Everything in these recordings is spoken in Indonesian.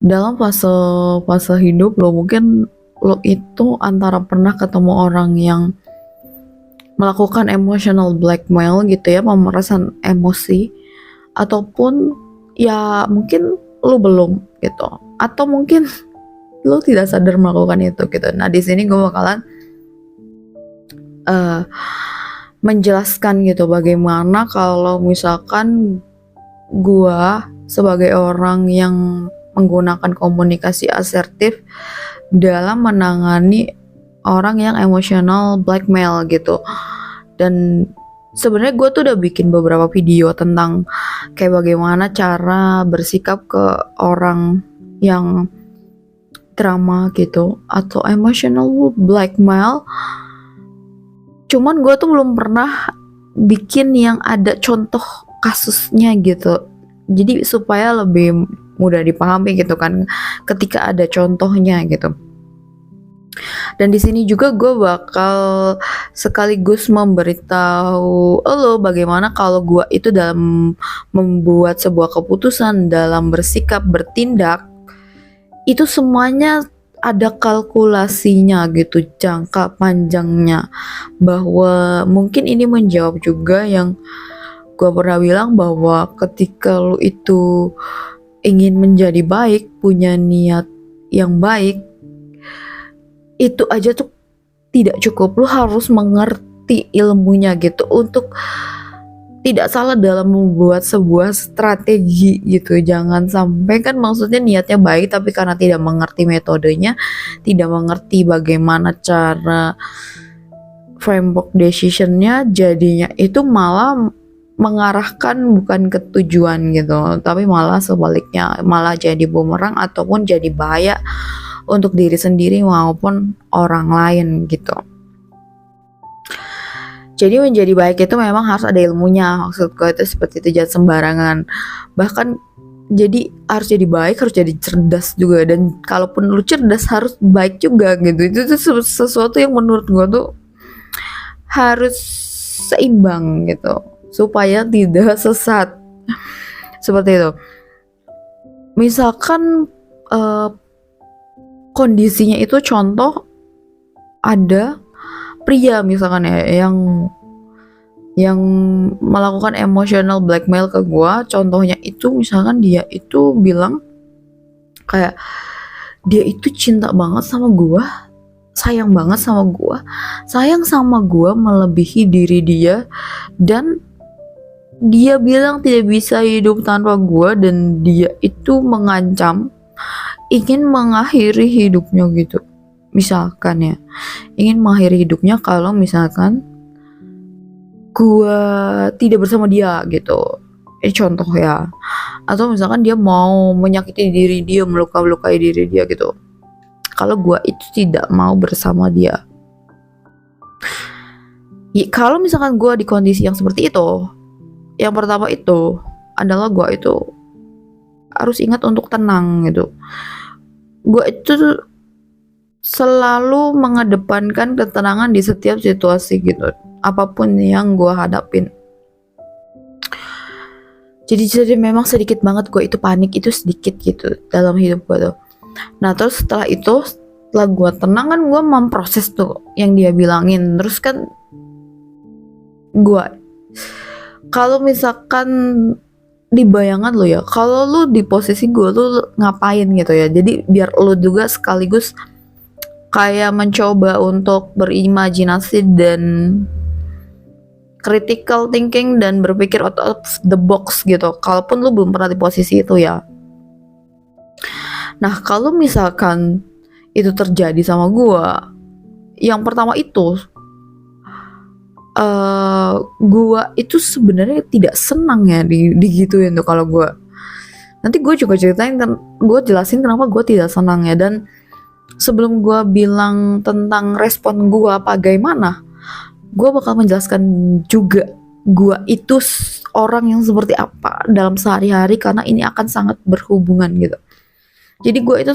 dalam fase hidup lo, mungkin lo itu antara pernah ketemu orang yang melakukan emotional blackmail gitu ya, pemerasan emosi, ataupun ya mungkin lo belum gitu, atau mungkin lo tidak sadar melakukan itu gitu. Nah di sini gue bakalan uh, menjelaskan gitu bagaimana kalau misalkan gue sebagai orang yang menggunakan komunikasi asertif dalam menangani orang yang emotional blackmail gitu. Dan sebenarnya gue tuh udah bikin beberapa video tentang kayak bagaimana cara bersikap ke orang yang drama gitu atau emotional blackmail. Cuman gue tuh belum pernah bikin yang ada contoh kasusnya gitu. Jadi supaya lebih mudah dipahami gitu kan ketika ada contohnya gitu. Dan di sini juga gue bakal sekaligus memberitahu lo bagaimana kalau gue itu dalam membuat sebuah keputusan, dalam bersikap, bertindak, itu semuanya ada kalkulasinya gitu, jangka panjangnya. Bahwa mungkin ini menjawab juga yang gue pernah bilang, bahwa ketika lo itu ingin menjadi baik, punya niat yang baik, itu aja tuh tidak cukup. Lo harus mengerti ilmunya gitu untuk tidak salah dalam membuat sebuah strategi gitu. Jangan sampai kan maksudnya niatnya baik tapi karena tidak mengerti metodenya, tidak mengerti bagaimana cara framework decisionnya, jadinya itu malah mengarahkan bukan ke tujuan gitu, tapi malah sebaliknya, malah jadi bumerang ataupun jadi bahaya untuk diri sendiri maupun orang lain gitu. Jadi menjadi baik itu memang harus ada ilmunya, maksud gue itu seperti itu, jangan sembarangan. Bahkan jadi harus jadi baik, harus jadi cerdas juga, dan kalaupun lu cerdas harus baik juga gitu. Itu tuh sesuatu yang menurut gue tuh harus seimbang gitu supaya tidak sesat seperti itu. Misalkan kondisinya itu contoh ada pria misalkan ya yang melakukan emotional blackmail ke gua. Contohnya itu misalkan dia itu bilang kayak dia itu cinta banget sama gua, sayang banget sama gua, sayang sama gua melebihi diri dia, dan dia bilang tidak bisa hidup tanpa gua, dan dia itu mengancam ingin mengakhiri hidupnya gitu. Misalkan ya, ingin mengakhiri hidupnya kalau misalkan gue tidak bersama dia gitu. Ini contoh ya. Atau misalkan dia mau menyakiti diri dia, melukai diri dia gitu, kalau gue itu tidak mau bersama dia. Ya, kalau misalkan gue di kondisi yang seperti itu, yang pertama itu adalah gue itu harus ingat untuk tenang gitu. Gue itu selalu mengedepankan ketenangan di setiap situasi gitu, apapun yang gue hadapin. Jadi memang sedikit banget gue itu panik, itu sedikit gitu dalam hidup gue tuh. Nah terus setelah itu, setelah gue tenang kan gue memproses tuh yang dia bilangin. Terus kan gue, kalau misalkan di bayangan lo ya, kalau lo di posisi gue tuh ngapain gitu ya. Jadi biar lo juga sekaligus kayak mencoba untuk berimajinasi dan critical thinking dan berpikir out of the box gitu, kalaupun lu belum pernah di posisi itu ya. Nah kalau misalkan itu terjadi sama gua, yang pertama itu gua itu sebenarnya tidak senang ya digituin tuh. Kalau gua nanti gue juga ceritain kan, gue jelasin kenapa gue tidak senang ya. Dan sebelum gue bilang tentang respon gue bagaimana, gue bakal menjelaskan juga gue itu orang yang seperti apa dalam sehari-hari, karena ini akan sangat berhubungan gitu. Jadi gue itu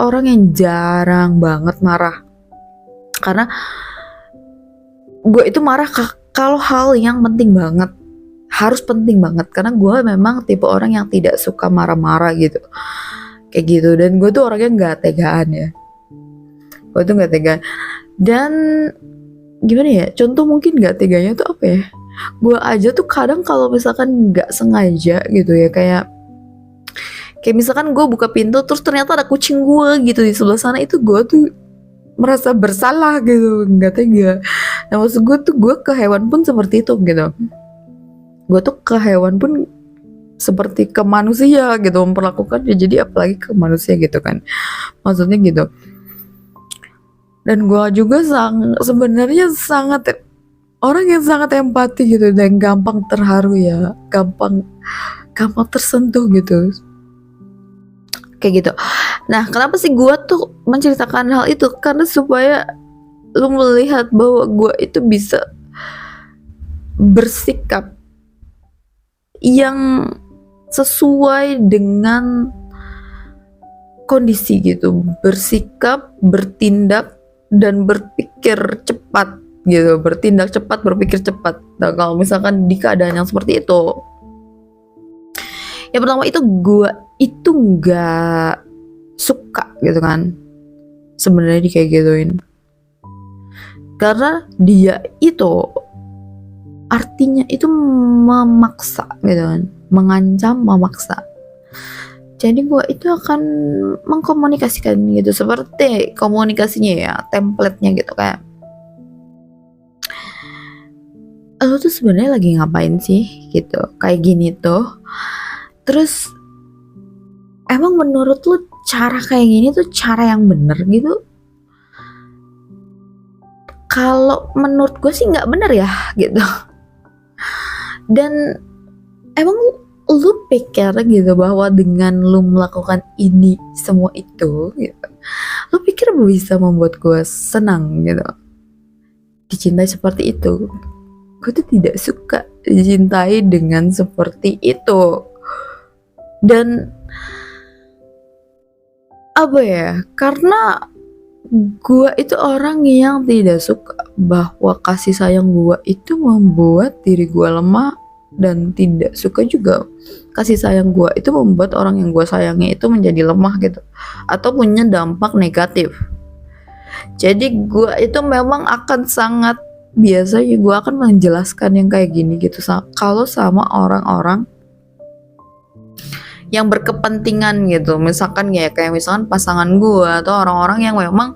orang yang jarang banget marah, karena gue itu marah kalau hal yang penting banget, harus penting banget, karena gue memang tipe orang yang tidak suka marah-marah gitu. kayak gitu. Dan gue tuh orangnya nggak tegaan ya, gue tuh nggak tegaan. Dan gimana ya, contoh mungkin nggak teganya tuh apa ya, gue aja tuh kadang kalau misalkan nggak sengaja gitu ya, kayak misalkan gue buka pintu terus ternyata ada kucing gue gitu di sebelah sana, itu gue tuh merasa bersalah gitu, nggak tega. Nah maksud gue tuh, gue ke hewan pun seperti itu gitu, gue tuh ke hewan pun seperti ke manusia gitu memperlakukan ya, jadi apalagi ke manusia gitu kan, maksudnya gitu. Dan gue juga sebenarnya sangat orang yang sangat empati gitu, dan gampang terharu ya, gampang tersentuh gitu, kayak gitu. Nah kenapa sih gue tuh menceritakan hal itu, karena supaya lu melihat bahwa gue itu bisa bersikap yang sesuai dengan kondisi gitu, bersikap, bertindak, dan berpikir cepat gitu, bertindak cepat, berpikir cepat. Nah kalau misalkan di keadaan yang seperti itu, yang pertama itu gue itu nggak suka gitu kan sebenarnya di kayak gituin, karena dia itu artinya itu memaksa gitu kan, mengancam, memaksa. Jadi gue itu akan mengkomunikasikan gitu, seperti komunikasinya ya, template-nya gitu, kayak lo tuh sebenarnya lagi ngapain sih gitu, kayak gini tuh. Terus emang menurut lo cara kayak gini tuh cara yang bener gitu? Kalau menurut gue sih nggak bener ya gitu. Dan emang lu pikir gitu bahwa dengan lu melakukan ini semua itu gitu, lu pikir bisa membuat gue senang gitu, dicintai seperti itu? Gue tuh tidak suka dicintai dengan seperti itu. Dan apa ya, karena gue itu orang yang tidak suka bahwa kasih sayang gue itu membuat diri gue lemah, dan tidak suka juga kasih sayang gue itu membuat orang yang gue sayangi itu menjadi lemah gitu, atau punya dampak negatif. Jadi gue itu memang akan sangat, biasanya gue akan menjelaskan yang kayak gini gitu kalau sama orang-orang yang berkepentingan gitu, misalkan ya kayak misalkan pasangan gue atau orang-orang yang memang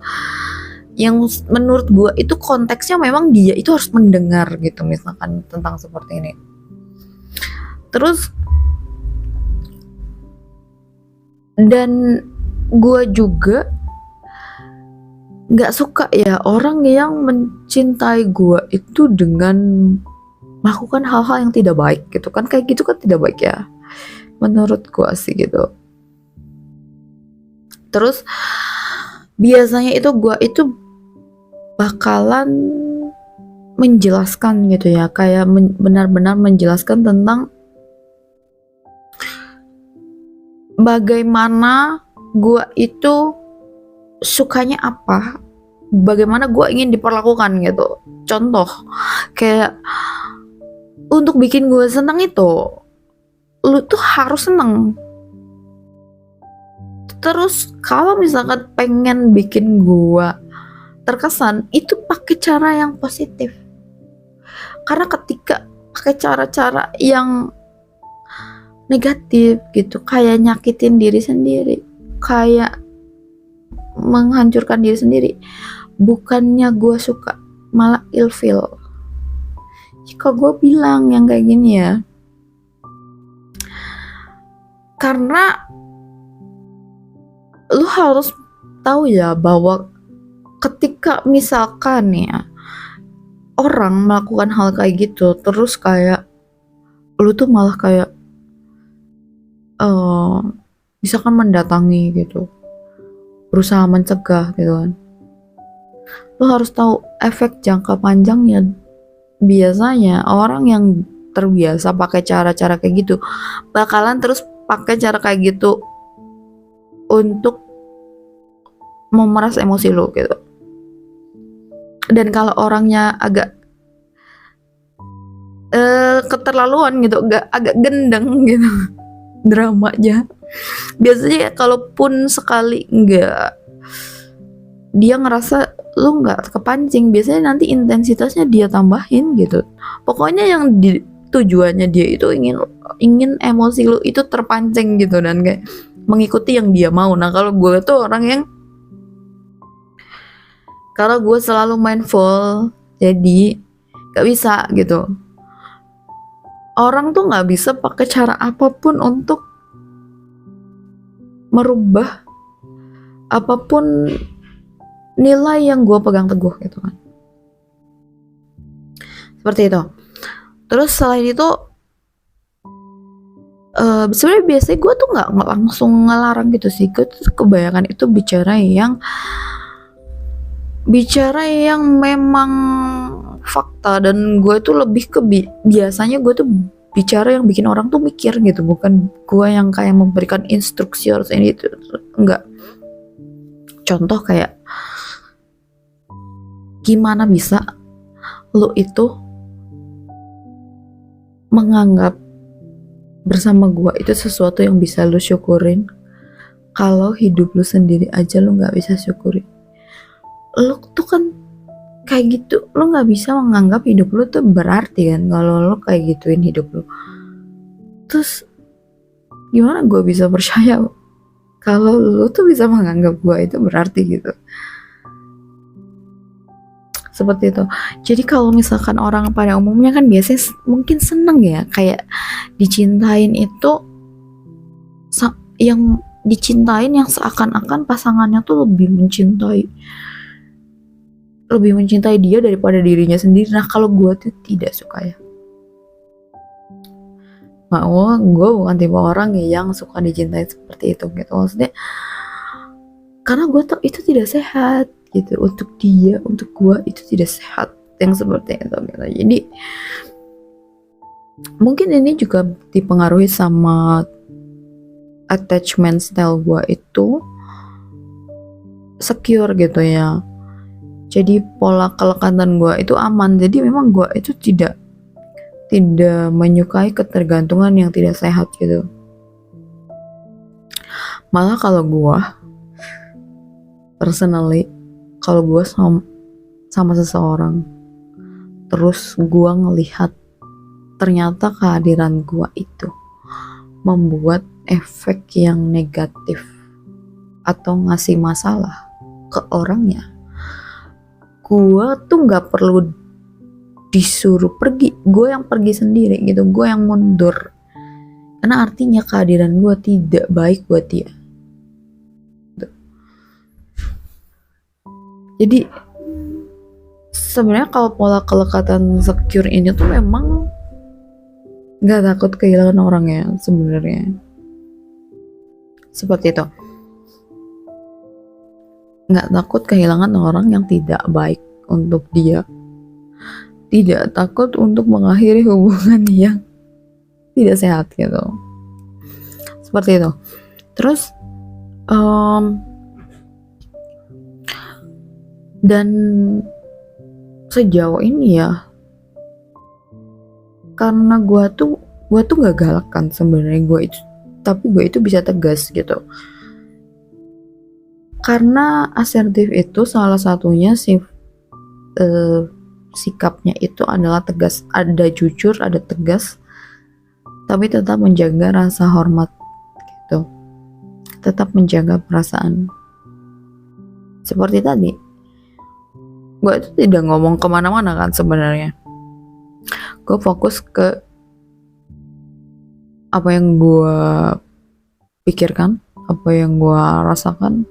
yang menurut gue itu konteksnya memang dia itu harus mendengar gitu, misalkan tentang seperti ini. Terus dan gue juga nggak suka ya orang yang mencintai gue itu dengan melakukan hal-hal yang tidak baik gitu kan, kayak gitu kan tidak baik ya menurut gue sih gitu. Terus biasanya itu gue itu bakalan menjelaskan gitu ya, kayak benar-benar menjelaskan tentang bagaimana gue itu sukanya apa, bagaimana gue ingin diperlakukan gitu. Contoh kayak untuk bikin gue senang itu, lu tuh harus senang. Terus kalau misalkan pengen bikin gue terkesan, itu pakai cara yang positif. Karena ketika pakai cara-cara yang negatif gitu, kayak nyakitin diri sendiri, kayak menghancurkan diri sendiri, bukannya gue suka, malah ilfil. Jika gue bilang yang kayak gini ya, karena lu harus tahu ya bahwa ketika misalkan ya orang melakukan hal kayak gitu, terus kayak lu tuh malah kayak misalkan mendatangi gitu, berusaha mencegah gitu kan, lu harus tahu efek jangka panjangnya. Biasanya orang yang terbiasa pakai cara-cara kayak gitu bakalan terus pakai cara kayak gitu untuk memeras emosi lu gitu. Dan kalau orangnya agak keterlaluan gitu, agak gendeng gitu dramanya, Biasanya kalaupun sekali enggak, dia ngerasa lu nggak kepancing, biasanya nanti intensitasnya dia tambahin gitu. Pokoknya yang tujuannya dia itu ingin emosi lu itu terpancing gitu, dan kayak mengikuti yang dia mau. Nah kalau gue tuh orang yang, kalau gue selalu mindful, jadi gak bisa gitu. Orang tuh gak bisa pakai cara apapun untuk merubah apapun nilai yang gue pegang teguh gitu kan. Seperti itu. Terus selain itu, sebenarnya biasanya gue tuh nggak langsung ngelarang gitu sih. Gue tuh kebanyakan itu bicara yang memang fakta, dan gue tuh lebih ke biasanya gue tuh bicara yang bikin orang tuh mikir gitu, bukan gue yang kayak memberikan instruksi harus ini itu, enggak. Contoh kayak, gimana bisa lo itu menganggap bersama gue itu sesuatu yang bisa lo syukurin, kalau hidup lo sendiri aja lo nggak bisa syukurin. Lo tuh kan kayak gitu, lo nggak bisa menganggap hidup lo tuh berarti kan kalau lo kayak gituin hidup lo. Terus gimana gue bisa percaya kalau lo tuh bisa menganggap gue itu berarti gitu. Seperti itu. Jadi kalau misalkan orang pada umumnya kan biasanya mungkin seneng ya, kayak dicintain itu, yang dicintain yang seakan-akan pasangannya tuh lebih mencintai dia daripada dirinya sendiri. Nah kalau gue tuh tidak suka ya. Gue bukan tipe orang yang suka dicintai seperti itu gitu. Maksudnya karena gue tahu itu tidak sehat gitu, untuk dia, untuk gue itu tidak sehat yang seperti itu gitu. Jadi mungkin ini juga dipengaruhi sama attachment style gue itu secure gitu ya. Jadi pola kelekatan gue itu aman. Jadi memang gue itu tidak menyukai ketergantungan yang tidak sehat gitu. Malah kalau gue personally, kalau gue sama seseorang, terus gue ngelihat ternyata kehadiran gue itu membuat efek yang negatif atau ngasih masalah ke orangnya, gue tuh nggak perlu disuruh pergi, gue yang pergi sendiri gitu, gue yang mundur, karena artinya kehadiran gue tidak baik buat dia. Jadi sebenarnya kalau pola kelekatan secure ini tuh memang nggak takut kehilangan orang ya sebenarnya. Seperti itu. Nggak takut kehilangan orang yang tidak baik untuk dia. Tidak takut untuk mengakhiri hubungan yang tidak sehat gitu. Seperti itu. Terus dan sejauh ini ya, karena gue tuh nggak galak kan sebenarnya gue itu, tapi gue itu bisa tegas gitu. Karena asertif itu salah satunya sikapnya itu adalah tegas, ada jujur, ada tegas, tapi tetap menjaga rasa hormat gitu, tetap menjaga perasaan. Seperti tadi, gue itu tidak ngomong kemana-mana kan sebenarnya. Gue fokus ke apa yang gue pikirkan, apa yang gue rasakan,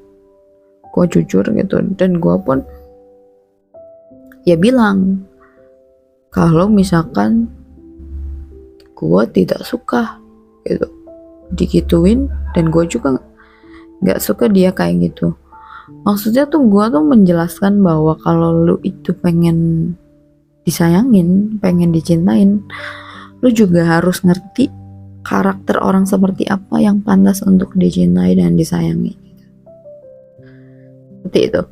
gue jujur gitu. Dan gue pun ya bilang kalau misalkan gue tidak suka gitu digituin, dan gue juga gak suka dia kayak gitu. Maksudnya tuh gue tuh menjelaskan bahwa kalau lu itu pengen disayangin, pengen dicintain, lu juga harus ngerti karakter orang seperti apa yang pantas untuk dicintai dan disayangi. Seperti itu.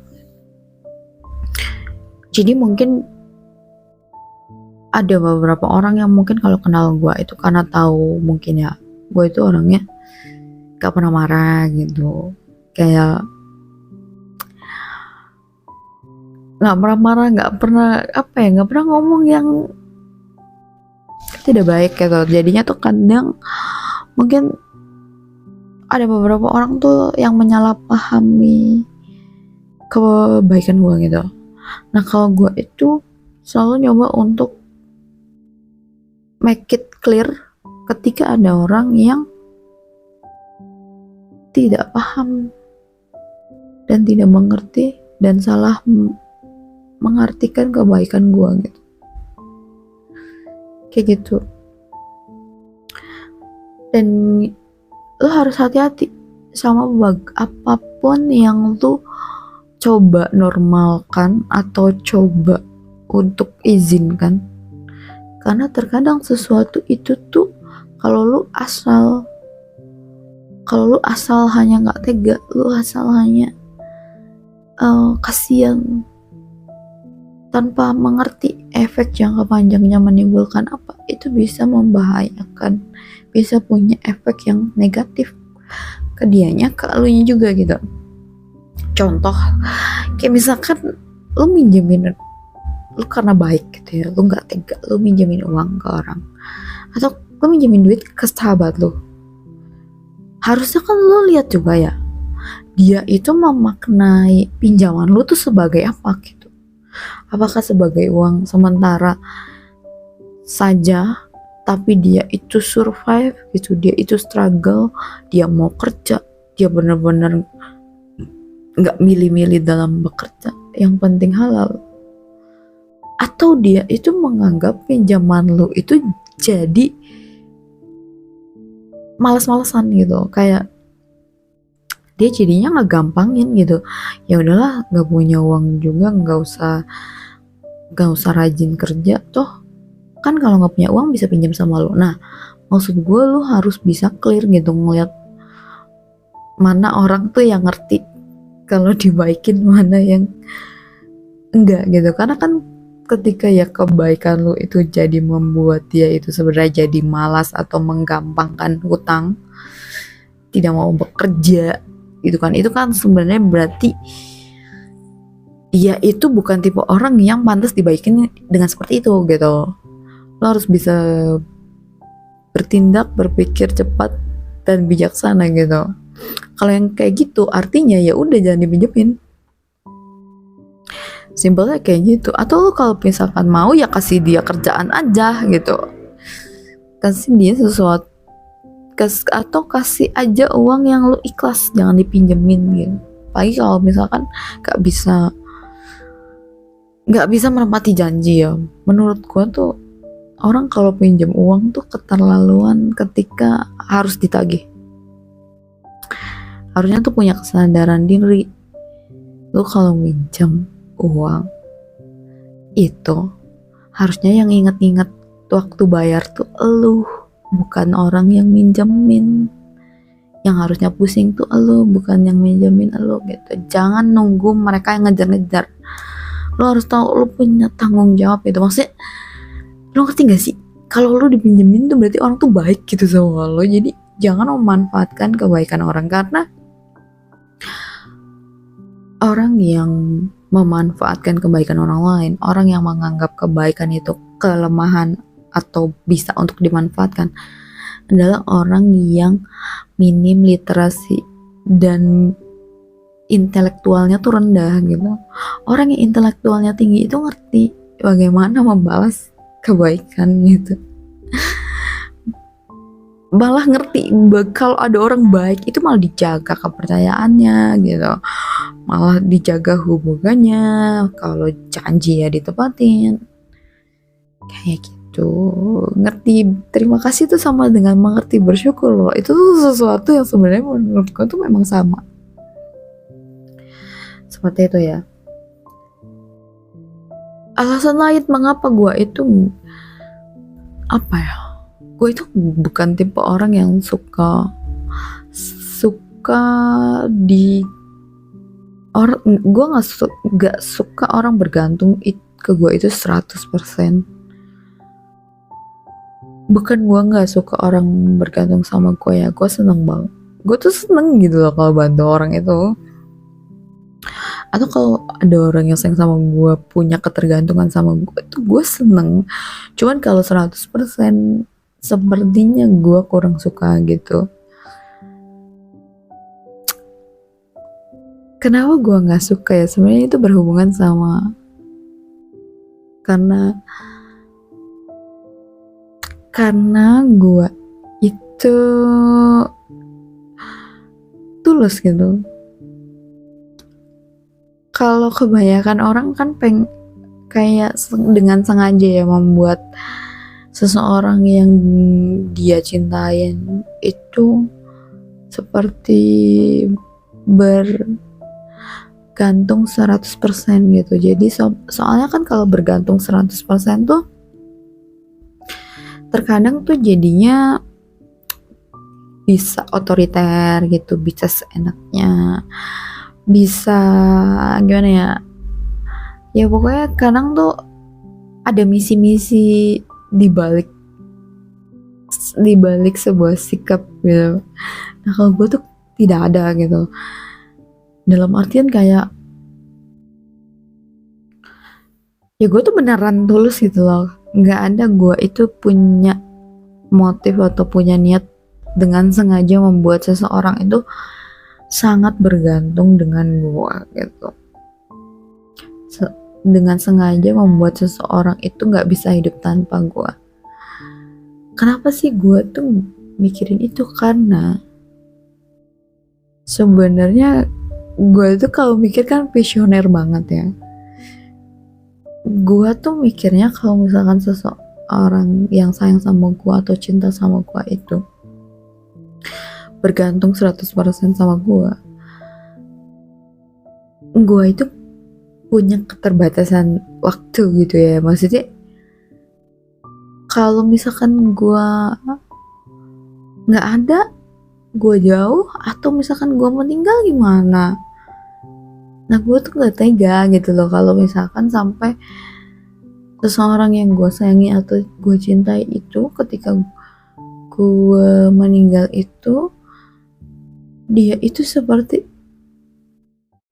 Jadi mungkin ada beberapa orang yang mungkin kalau kenal gue itu karena tahu mungkin ya gue itu orangnya gak pernah marah gitu, kayak nggak pernah marah, nggak pernah apa ya, nggak pernah ngomong yang tidak baik gitu. Jadinya tuh kadang mungkin ada beberapa orang tuh yang menyalahpahami kebaikan gue gitu. Nah kalau gue itu selalu nyoba untuk make it clear ketika ada orang yang tidak paham dan tidak mengerti dan salah mengartikan kebaikan gue gitu, kayak gitu. Dan lo harus hati-hati sama apapun yang lo coba normalkan atau coba untuk izinkan, karena terkadang sesuatu itu tuh kalau lu asal hanya nggak tega, lu asal hanya kasihan tanpa mengerti efek jangka panjangnya menimbulkan apa, itu bisa membahayakan, bisa punya efek yang negatif ke dianya, ke elunya juga gitu. Contoh kayak misalkan lu minjemin, lu karena baik gitu ya, lu nggak tega, lu minjemin uang ke orang atau lu minjemin duit ke sahabat lu, harusnya kan lu lihat juga ya, dia itu memaknai pinjaman lu tuh sebagai apa gitu. Apakah sebagai uang sementara saja, tapi dia itu survive gitu, dia itu struggle, dia mau kerja, dia benar-benar nggak milih-milih dalam bekerja, yang penting halal. Atau dia itu menganggap pinjaman lu itu jadi malas-malasan gitu, kayak dia jadinya ngegampangin gitu, ya udahlah nggak punya uang juga nggak usah rajin kerja, toh kan kalau nggak punya uang bisa pinjam sama lo. Nah maksud gue, lu harus bisa clear gitu ngeliat mana orang tuh yang ngerti kalau dibaikin, mana yang enggak gitu. Karena kan ketika ya kebaikan lu itu jadi membuat dia itu sebenarnya jadi malas atau menggampangkan hutang, tidak mau bekerja gitu kan, itu kan sebenarnya berarti ya itu bukan tipe orang yang pantas dibaikin dengan seperti itu gitu. Lo harus bisa bertindak, berpikir cepat dan bijaksana gitu. Kalau yang kayak gitu artinya ya udah jangan dipinjemin, simpelnya kayak gitu. Atau lo kalau misalkan mau ya kasih dia kerjaan aja gitu, kasih dia sesuatu, atau kasih aja uang yang lo ikhlas, jangan dipinjemin gitu. Apalagi kalau misalkan nggak bisa menepati janji ya. Menurut gua tuh orang kalau pinjam uang tuh keterlaluan ketika harus ditagih. Harusnya tuh punya kesadaran diri. Lu kalau minjem uang itu harusnya yang inget-inget waktu bayar tuh elu, bukan orang yang minjemin. Yang harusnya pusing tuh elu, bukan yang minjemin elu gitu. Jangan nunggu mereka yang ngejar-ngejar. Lo harus tahu lo punya tanggung jawab itu. Maksudnya lo ngerti gak sih, kalau lo dipinjemin tuh berarti orang tuh baik gitu sama lo. Jadi jangan memanfaatkan kebaikan orang, karena orang yang memanfaatkan kebaikan orang lain, orang yang menganggap kebaikan itu kelemahan atau bisa untuk dimanfaatkan, adalah orang yang minim literasi dan intelektualnya tuh rendah gitu. Orang yang intelektualnya tinggi itu ngerti bagaimana membalas kebaikan gitu. Malah ngerti kalau ada orang baik itu malah dijaga kepercayaannya gitu, malah dijaga hubungannya, kalau janji ya ditepatin kayak gitu. Ngerti terima kasih tuh sama dengan mengerti bersyukur loh. Itu tuh sesuatu yang sebenarnya menurut gue tuh memang sama seperti itu ya. Alasan lain mengapa gue itu apa ya, gue itu bukan tipe orang yang suka di orang, gue nggak suka orang bergantung ke gue itu 100%. Bukan gue nggak suka orang bergantung sama gue ya, gue seneng banget, gue tuh seneng gitu loh kalau bantu orang itu, atau kalau ada orang yang sayang sama gue, punya ketergantungan sama gue, itu gue seneng. Cuman kalau 100% sepertinya gue kurang suka gitu. Kenapa gue nggak suka ya, sebenarnya itu berhubungan sama karena gue itu tulus gitu. Kalau kebanyakan orang kan kayak dengan sengaja ya membuat seseorang yang dia cintain itu seperti bergantung 100% gitu. Jadi soalnya kan kalau bergantung 100% tuh terkadang tuh jadinya bisa otoriter gitu, bisa seenaknya, bisa gimana ya, ya pokoknya kadang tuh ada misi-misi di balik sebuah sikap gitu. Nah kalau gue tuh tidak ada gitu, dalam artian kayak ya gue tuh beneran tulus gitu loh, nggak ada gue itu punya motif atau punya niat dengan sengaja membuat seseorang itu sangat bergantung dengan gue gitu, dengan sengaja membuat seseorang itu nggak bisa hidup tanpa gue. Kenapa sih gue tuh mikirin itu? Karena sebenarnya gue tuh kalau mikir kan visioner banget ya. Gue tuh mikirnya kalau misalkan seseorang yang sayang sama gue atau cinta sama gue itu bergantung 100% sama gue itu punya keterbatasan waktu gitu ya. Maksudnya kalau misalkan gue nggak ada, gue jauh, atau misalkan gue meninggal gimana? Nah gue tuh nggak tega gitu loh kalau misalkan sampai seseorang yang gue sayangi atau gue cintai itu ketika gue meninggal itu, dia itu seperti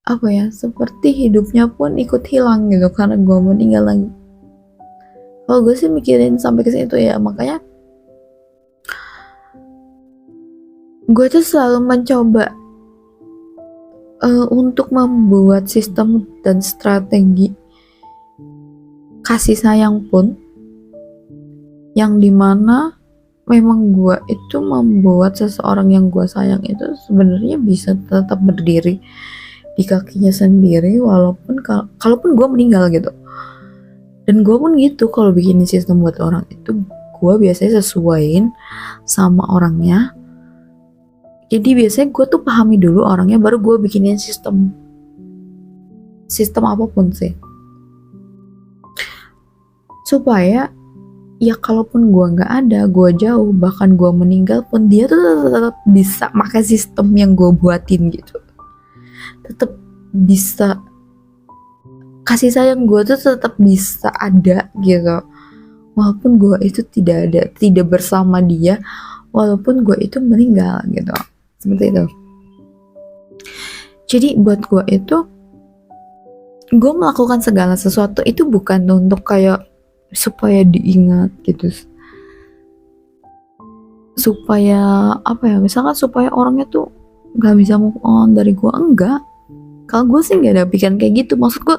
apa ya, seperti hidupnya pun ikut hilang gitu karena gue meninggal lagi. Kalau gue sih mikirin sampai ke situ ya, makanya gue tuh selalu mencoba untuk membuat sistem dan strategi kasih sayang pun yang dimana memang gue itu membuat seseorang yang gue sayang itu sebenarnya bisa tetap berdiri di kakinya sendiri walaupun kalaupun gue meninggal gitu. Dan gue pun gitu kalau bikin sistem buat orang itu, gue biasanya sesuaiin sama orangnya. Jadi biasanya gue tuh pahami dulu orangnya, baru gue bikinin sistem apapun sih, supaya ya kalaupun gue nggak ada, gue jauh, bahkan gue meninggal pun, dia tuh tetap bisa pakai sistem yang gue buatin gitu, tetap bisa kasih sayang gue tuh tetap bisa ada gitu, walaupun gue itu tidak bersama dia, walaupun gue itu meninggal gitu, seperti itu. Jadi buat gue itu, gue melakukan segala sesuatu itu bukan untuk kayak supaya diingat gitu, supaya apa ya, misalkan supaya orangnya tuh nggak bisa move on dari gue, enggak. Kalau gue sih nggak ada pikiran kayak gitu. Maksud gue,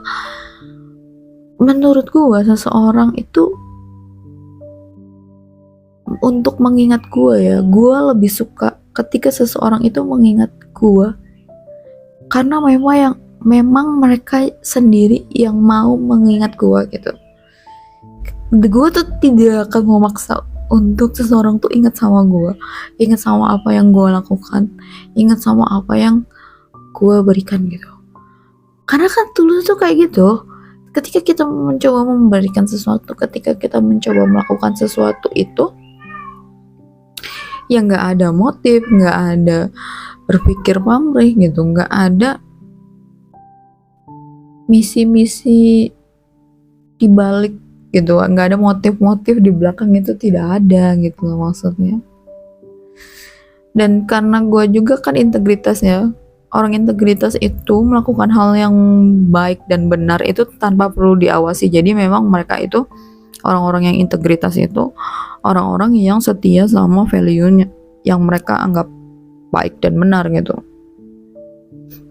menurut gue seseorang itu untuk mengingat gue ya, gue lebih suka ketika seseorang itu mengingat gue karena memang mereka sendiri yang mau mengingat gue gitu. Gue tuh tidak akan memaksa untuk seseorang tuh ingat sama gue, ingat sama apa yang gue lakukan, ingat sama apa yang gue berikan gitu. Karena kan tulus tuh kayak gitu. Ketika kita mencoba memberikan sesuatu, ketika kita mencoba melakukan sesuatu itu, ya nggak ada motif, nggak ada berpikir pamrih gitu, nggak ada misi-misi di balik gitu, nggak ada motif-motif di belakang itu, tidak ada gitu loh maksudnya. Dan karena gue juga kan integritasnya, orang integritas itu melakukan hal yang baik dan benar itu tanpa perlu diawasi. Jadi memang mereka itu, orang-orang yang integritas itu orang-orang yang setia sama value-nya yang mereka anggap baik dan benar gitu.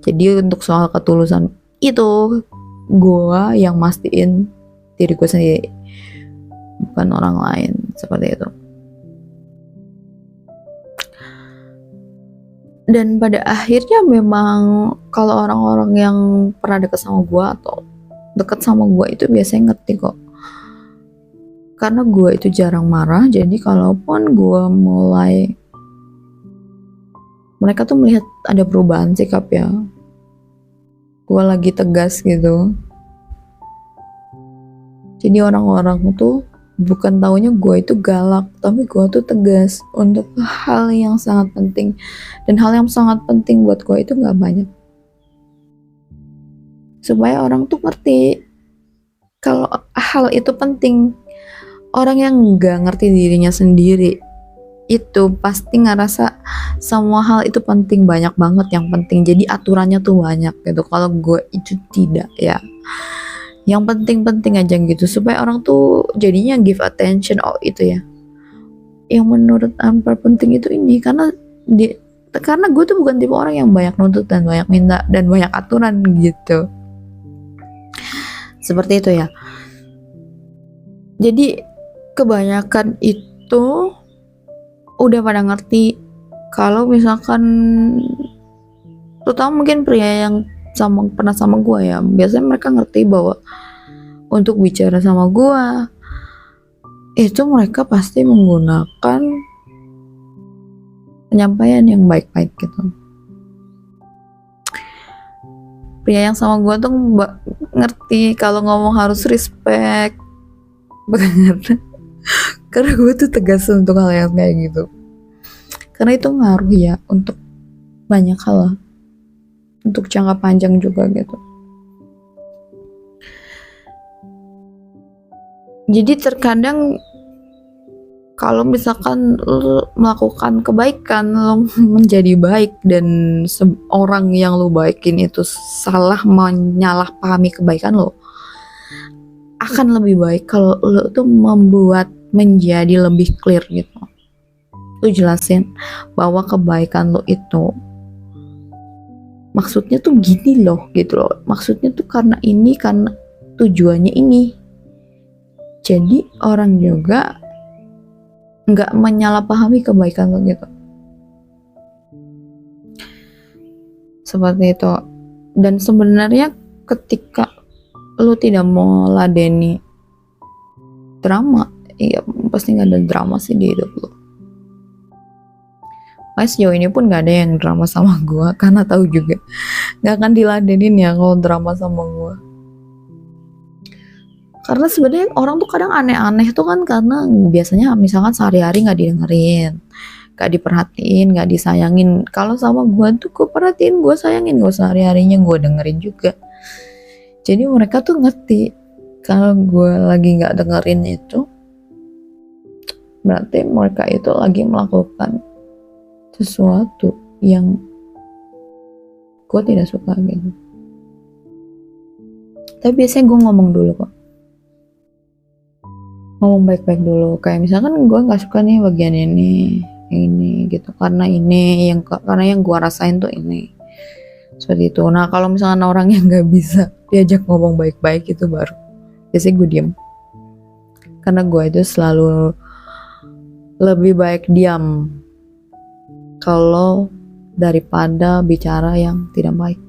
Jadi untuk soal ketulusan itu, gue yang mastiin diri gue sendiri, bukan orang lain, seperti itu. Dan pada akhirnya memang kalau orang-orang yang pernah deket sama gue atau deket sama gue itu biasanya ngerti kok, karena gue itu jarang marah. Jadi kalaupun gue mulai, mereka tuh melihat ada perubahan sikap ya, gue lagi tegas gitu. Jadi orang-orang tuh bukan taunya gue itu galak, tapi gue tuh tegas untuk hal yang sangat penting. Dan hal yang sangat penting buat gue itu gak banyak, supaya orang tuh ngerti kalau hal itu penting. Orang yang gak ngerti dirinya sendiri itu pasti ngerasa semua hal itu penting, banyak banget yang penting, jadi aturannya tuh banyak gitu. Kalau gue itu tidak ya, yang penting-penting aja gitu, supaya orang tuh jadinya give attention. Oh itu ya yang menurut Ampar penting itu ini, karena gue tuh bukan tipe orang yang banyak nuntut dan banyak minta dan banyak aturan gitu, seperti itu ya. Jadi kebanyakan itu udah pada ngerti kalau misalkan, terutama mungkin pria yang pernah sama gue ya, biasanya mereka ngerti bahwa untuk bicara sama gue itu mereka pasti menggunakan penyampaian yang baik-baik gitu. Pria yang sama gue tuh ngerti kalau ngomong harus respect banget karena gue tuh tegas untuk hal yang kayak gitu, karena itu ngaruh ya untuk banyak hal, untuk jangka panjang juga gitu. Jadi terkadang kalau misalkan lo melakukan kebaikan, lo menjadi baik, dan orang yang lo baikin itu salah menyalahpahami kebaikan lo, akan lebih baik kalau lo tuh membuat menjadi lebih clear gitu. Lo jelasin bahwa kebaikan lo itu maksudnya tuh gini loh gitu loh, maksudnya tuh karena ini, karena tujuannya ini. Jadi orang juga nggak menyalahpahami kebaikan lo gitu, seperti itu. Dan sebenarnya ketika lo tidak mau ladeni drama, iya pasti nggak ada drama sih di hidup lo. Mas sejauh ini pun nggak ada yang drama sama gue, karena tahu juga nggak akan diladenin ya kalau drama sama gue. Karena sebenarnya orang tuh kadang aneh-aneh tuh kan, karena biasanya misalkan sehari-hari nggak didengerin, nggak diperhatiin, nggak disayangin. Kalau sama gue tuh gue perhatiin, gue sayangin, gue sehari-harinya gue dengerin juga. Jadi mereka tuh ngerti kalau gue lagi nggak dengerin itu, berarti mereka itu lagi melakukan sesuatu yang gue tidak suka gitu. Tapi biasanya gue ngomong dulu kok, ngomong baik-baik dulu. Kayak misalkan gue nggak suka nih bagian ini gitu, karena yang gue rasain tuh ini, seperti itu. Nah kalau misalkan orang yang nggak bisa diajak ngomong baik-baik itu baru biasanya gue diem, karena gue itu selalu lebih baik diam kalau daripada bicara yang tidak baik.